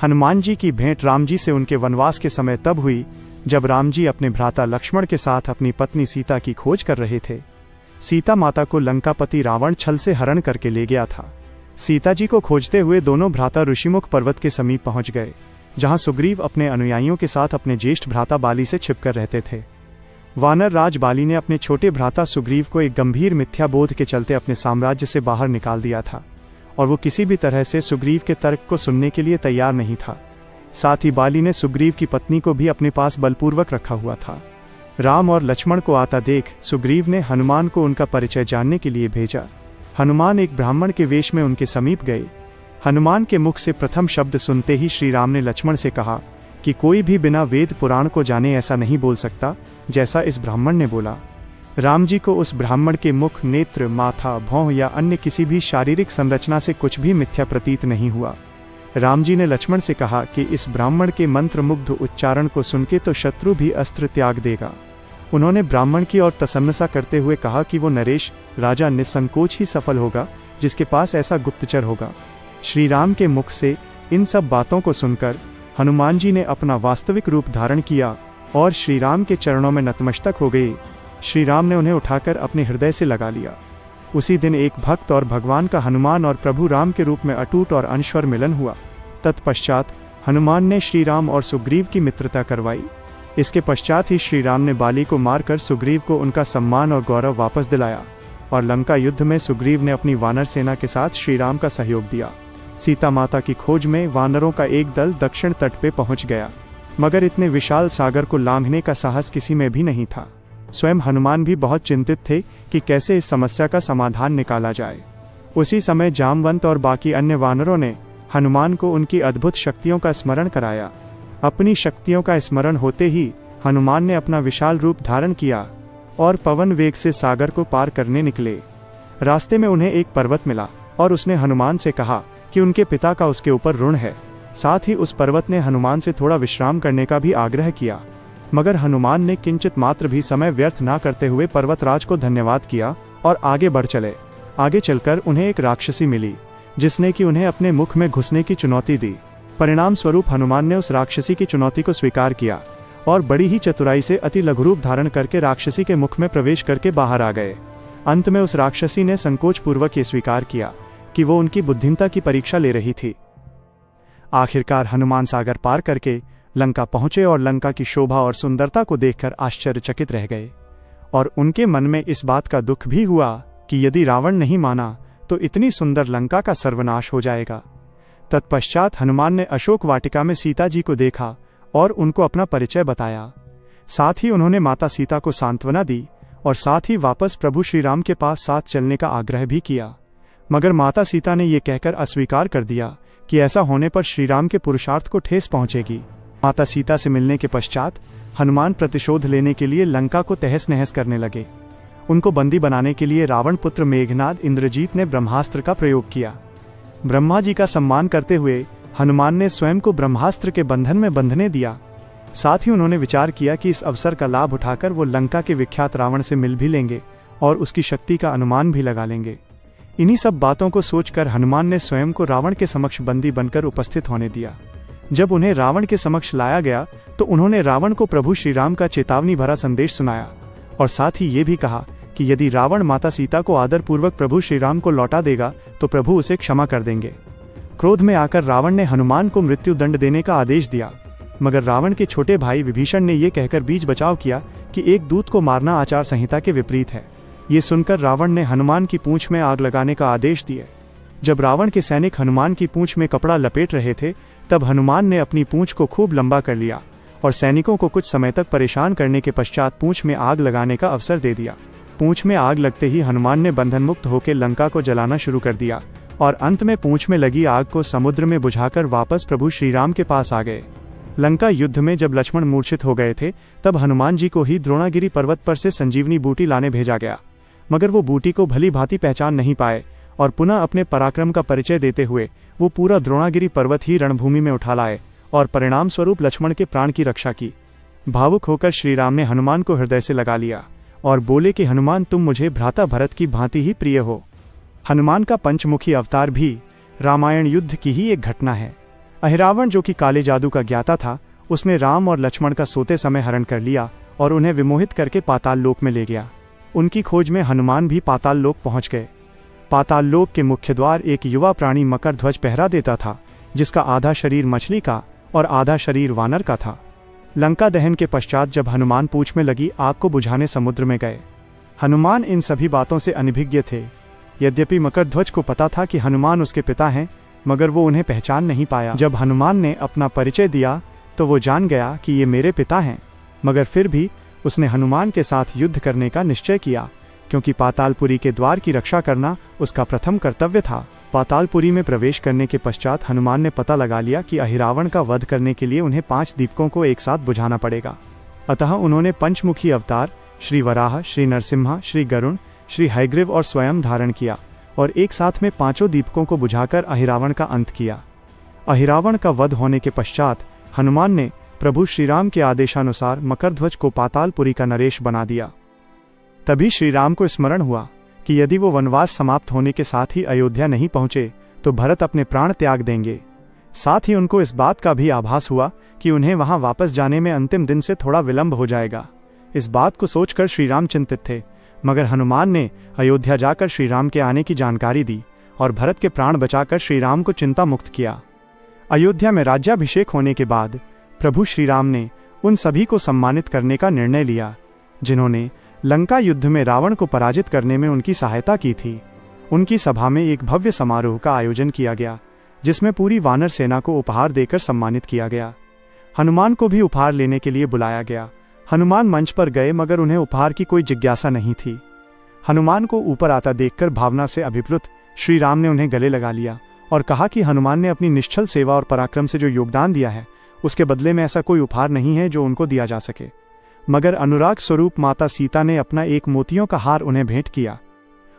हनुमान जी की भेंट राम जी से उनके वनवास के समय तब हुई जब राम जी अपने भ्राता लक्ष्मण के साथ अपनी पत्नी सीता की खोज कर रहे थे। सीता माता को लंकापति रावण छल से हरण करके ले गया था। सीता जी को खोजते हुए दोनों भ्राता ऋषिमुख पर्वत के समीप पहुंच गए, जहां सुग्रीव अपने अनुयायियों के साथ अपने ज्येष्ठ भ्राता बाली से छिपकर रहते थे। वानर राज बाली ने अपने छोटे भ्राता सुग्रीव को एक गंभीर मिथ्या बोध के चलते अपने साम्राज्य से बाहर निकाल दिया था, और वो किसी भी तरह से सुग्रीव के तर्क को सुनने के लिए तैयार नहीं था। साथ ही बाली ने सुग्रीव की पत्नी को भी अपने पास बलपूर्वक रखा हुआ था। राम और लक्ष्मण को आता देख सुग्रीव ने हनुमान को उनका परिचय जानने के लिए भेजा। हनुमान एक ब्राह्मण के वेश में उनके समीप गए। हनुमान के मुख से प्रथम शब्द सुनते ही श्री राम ने लक्ष्मण से कहा कि कोई भी बिना वेद पुराण को जाने ऐसा नहीं बोल सकता जैसा इस ब्राह्मण ने बोला। राम जी को उस ब्राह्मण के मुख, नेत्र, माथा, भौं या अन्य किसी भी शारीरिक संरचना से कुछ भी मिथ्या प्रतीत नहीं हुआ। राम जी ने लक्ष्मण से कहा कि इस ब्राह्मण के मंत्र मुग्ध उच्चारण को सुनके तो शत्रु भी अस्त्र त्याग देगा। उन्होंने ब्राह्मण की ओर प्रशंसा करते हुए कहा कि वो नरेश राजा निसंकोच ही सफल होगा जिसके पास ऐसा गुप्तचर होगा। श्री राम के मुख से इन सब बातों को सुनकर हनुमान जी ने अपना वास्तविक रूप धारण किया और श्री राम के चरणों में नतमस्तक हो गए। श्री राम ने उन्हें उठाकर अपने हृदय से लगा लिया। उसी दिन एक भक्त और भगवान का हनुमान और प्रभु राम के रूप में अटूट और अनश्वर मिलन हुआ। तत्पश्चात हनुमान ने श्री राम और सुग्रीव की मित्रता करवाई। इसके पश्चात ही श्री राम ने बाली को मारकर सुग्रीव को उनका सम्मान और गौरव वापस दिलाया, और लंका युद्ध में सुग्रीव ने अपनी वानर सेना के साथ श्री राम का सहयोग दिया। सीता माता की खोज में वानरों का एक दल दक्षिण तट पे पहुंच गया, मगर इतने विशाल सागर को लांघने का साहस किसी में भी नहीं था। स्वयं हनुमान भी बहुत चिंतित थे कि कैसे इस समस्या का समाधान निकाला जाए। उसी समय जामवंत और बाकी अन्य वानरों ने हनुमान को उनकी अद्भुत शक्तियों का स्मरण कराया। अपनी शक्तियों का स्मरण होते ही हनुमान ने अपना विशाल रूप धारण किया और पवन वेग से सागर को पार करने निकले। रास्ते में उन्हें एक पर्वत मिला और उसने हनुमान से कहा कि उनके पिता का उसके ऊपर ऋण है। साथ ही उस पर्वत ने हनुमान से थोड़ा विश्राम करने का भी आग्रह किया, मगर हनुमान ने किंचित मात्र भी समय व्यर्थ ना करते हुए पर्वतराज को धन्यवाद किया और आगे बढ़ चले। आगे चलकर उन्हें एक राक्षसी मिली जिसने कि उन्हें अपने मुख में घुसने की चुनौती दी। परिणाम स्वरूप हनुमान ने उस राक्षसी की चुनौती को स्वीकार किया और बड़ी ही चतुराई से अति लघु रूप धारण करके राक्षसी के मुख में प्रवेश करके बाहर आ गए। अंत में उस राक्षसी ने संकोच पूर्वक ये स्वीकार किया कि वो उनकी बुद्धिमत्ता की परीक्षा ले रही थी। आखिरकार हनुमान सागर पार करके लंका पहुंचे और लंका की शोभा और सुंदरता को देखकर आश्चर्यचकित रह गए, और उनके मन में इस बात का दुख भी हुआ कि यदि रावण नहीं माना तो इतनी सुंदर लंका का सर्वनाश हो जाएगा। तत्पश्चात हनुमान ने अशोक वाटिका में सीता जी को देखा और उनको अपना परिचय बताया। साथ ही उन्होंने माता सीता को सांत्वना दी और साथ ही वापस प्रभु श्री राम के पास साथ चलने का आग्रह भी किया, मगर माता सीता ने यह कहकर अस्वीकार कर दिया कि ऐसा होने पर श्री राम के पुरुषार्थ को ठेस पहुंचेगी। माता सीता से मिलने के पश्चात हनुमान प्रतिशोध लेने के लिए लंका को तहस नहस करने लगे। उनको बंदी बनाने के लिए रावण पुत्र मेघनाद इंद्रजीत ने ब्रह्मास्त्र का प्रयोग किया। ब्रह्मा जी का सम्मान करते हुए हनुमान ने स्वयं को ब्रह्मास्त्र के बंधन में बंधने दिया। साथ ही उन्होंने विचार किया कि इस अवसर का लाभ उठाकर वो लंका के विख्यात रावण से मिल भी लेंगे और उसकी शक्ति का अनुमान भी लगा लेंगे। इन्हीं सब बातों को सोचकर हनुमान ने स्वयं को रावण के समक्ष बंदी बनकर उपस्थित होने दिया। जब उन्हें रावण के समक्ष लाया गया तो उन्होंने रावण को प्रभु श्री राम का चेतावनी भरा संदेश सुनाया और साथ ही ये भी कहा कि यदि रावण माता सीता को आदर पूर्वक प्रभु श्री राम को लौटा देगा तो प्रभु उसे क्षमा कर देंगे। क्रोध में आकर रावण ने हनुमान को मृत्यु दंड देने का आदेश दिया, मगर रावण के छोटे भाई विभीषण ने यह कहकर बीच बचाव किया कि एक दूत को मारना आचार संहिता के विपरीत है। ये सुनकर रावण ने हनुमान की पूंछ में आग लगाने का आदेश दिए। जब रावण के सैनिक हनुमान की पूंछ में कपड़ा लपेट रहे थे तब हनुमान ने अपनी पूंछ को खूब लंबा कर लिया और सैनिकों को कुछ समय तक परेशान करने के पश्चात पूंछ में आग लगाने का अवसर दे दिया। पूंछ में आग लगते ही हनुमान ने बंधन मुक्त होकर लंका को जलाना शुरू कर दिया और अंत में पूंछ में लगी आग को समुद्र में बुझाकर वापस प्रभु श्री राम के पास आ गए। लंका युद्ध में जब लक्ष्मण मूर्छित हो गए थे तब हनुमान जी को ही द्रोणागिरी पर्वत पर से संजीवनी बूटी लाने भेजा गया, मगर वो बूटी को भली भांति पहचान नहीं पाए और पुनः अपने पराक्रम का परिचय देते हुए वो पूरा द्रोणागिरी पर्वत ही रणभूमि में उठा लाए और परिणाम स्वरूप लक्ष्मण के प्राण की रक्षा की। भावुक होकर श्री राम ने हनुमान को हृदय से लगा लिया और बोले कि हनुमान, तुम मुझे भ्राता भरत की भांति ही प्रिय हो। हनुमान का पंचमुखी अवतार भी रामायण युद्ध की ही एक घटना है। अहिरावण जो कि काले जादू का ज्ञाता था, उसने राम और लक्ष्मण का सोते समय हरण कर लिया और उन्हें विमोहित करके पाताल लोक में ले गया। उनकी खोज में हनुमान भी पाताल लोक पहुंच गए। पाताल लोक के मुख्य द्वार एक युवा प्राणी मकर ध्वज पहरा देता था, जिसका आधा शरीर मछली का और आधा शरीर वानर का था। लंका दहन के पश्चात जब हनुमान पूंछ में लगी आग को बुझाने समुद्र में गए। हनुमान इन सभी बातों से अनभिज्ञ थे। यद्यपि मकर ध्वज को पता था कि हनुमान उसके पिता हैं, मगर वो उन्हें पहचान नहीं पाया। जब हनुमान ने अपना परिचय दिया तो वो जान गया कि ये मेरे पिता हैं, मगर फिर भी उसने हनुमान के साथ युद्ध करने का निश्चय किया, क्योंकि पातालपुरी के द्वार की रक्षा करना उसका प्रथम कर्तव्य था। पातालपुरी में प्रवेश करने के पश्चात हनुमान ने पता लगा लिया कि अहिरावण का वध करने के लिए उन्हें 5 दीपकों को एक साथ बुझाना पड़ेगा। अतः उन्होंने पंचमुखी अवतार श्री वराह, श्री नरसिम्हा, श्री गरुण, श्री हयग्रीव और स्वयं धारण किया और एक साथ में 5 दीपकों को बुझाकर अहिरावण का अंत किया। अहिरावण का वध होने के पश्चात हनुमान ने प्रभु श्रीराम के आदेशानुसार मकरध्वज को पातालपुरी का नरेश बना दिया। तभी श्रीराम को स्मरण हुआ कि यदि वो वनवास समाप्त होने के साथ ही अयोध्या नहीं पहुंचे तो भरत अपने प्राण त्याग देंगे। साथ ही उनको इस बात का भी आभास हुआ कि उन्हें वहां वापस जाने में अंतिम दिन से थोड़ा विलंब हो जाएगा। इस बात को सोचकर श्रीराम चिंतित थे, मगर हनुमान ने अयोध्या जाकर श्रीराम के आने की जानकारी दी और भरत के प्राण बचाकर श्रीराम को चिंता मुक्त किया। अयोध्या में राज्याभिषेक होने के बाद प्रभु श्रीराम ने उन सभी को सम्मानित करने का निर्णय लिया जिन्होंने लंका युद्ध में रावण को पराजित करने में उनकी सहायता की थी। उनकी सभा में एक भव्य समारोह का आयोजन किया गया, जिसमें पूरी वानर सेना को उपहार देकर सम्मानित किया गया। हनुमान को भी उपहार लेने के लिए बुलाया गया। हनुमान मंच पर गए, मगर उन्हें उपहार की कोई जिज्ञासा नहीं थी। हनुमान को ऊपर आता देखकर भावना से अभिप्लुत श्री राम ने उन्हें गले लगा लिया और कहा कि हनुमान ने अपनी निश्चल सेवा और पराक्रम से जो योगदान दिया है, उसके बदले में ऐसा कोई उपहार नहीं है जो उनको दिया जा सके। मगर अनुराग स्वरूप माता सीता ने अपना एक मोतियों का हार उन्हें भेंट किया।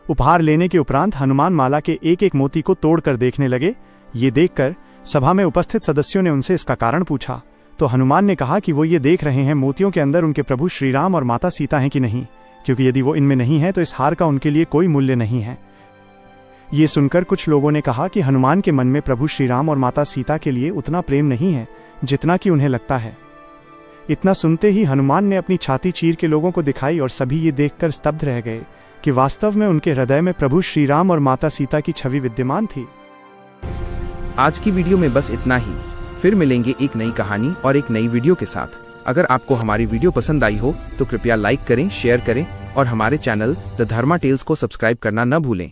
उपहार लेने के उपरांत हनुमान माला के एक एक मोती को तोड़कर देखने लगे। ये देखकर सभा में उपस्थित सदस्यों ने उनसे इसका कारण पूछा, तो हनुमान ने कहा कि वो ये देख रहे हैं मोतियों के अंदर उनके प्रभु श्रीराम और माता सीता हैं कि नहीं, क्योंकि यदि वो इनमें नहीं है तो इस हार का उनके लिए कोई मूल्य नहीं है। ये सुनकर कुछ लोगों ने कहा कि हनुमान के मन में प्रभु श्रीराम और माता सीता के लिए उतना प्रेम नहीं है जितना कि उन्हें लगता है। इतना सुनते ही हनुमान ने अपनी छाती चीर के लोगों को दिखाई और सभी ये देखकर स्तब्ध रह गए कि वास्तव में उनके हृदय में प्रभु श्रीराम और माता सीता की छवि विद्यमान थी। आज की वीडियो में बस इतना ही। फिर मिलेंगे एक नई कहानी और एक नई वीडियो के साथ। अगर आपको हमारी वीडियो पसंद आई हो तो कृपया लाइक करें, शेयर करें और हमारे चैनल द धर्मा टेल्स को सब्सक्राइब करना न भूलें।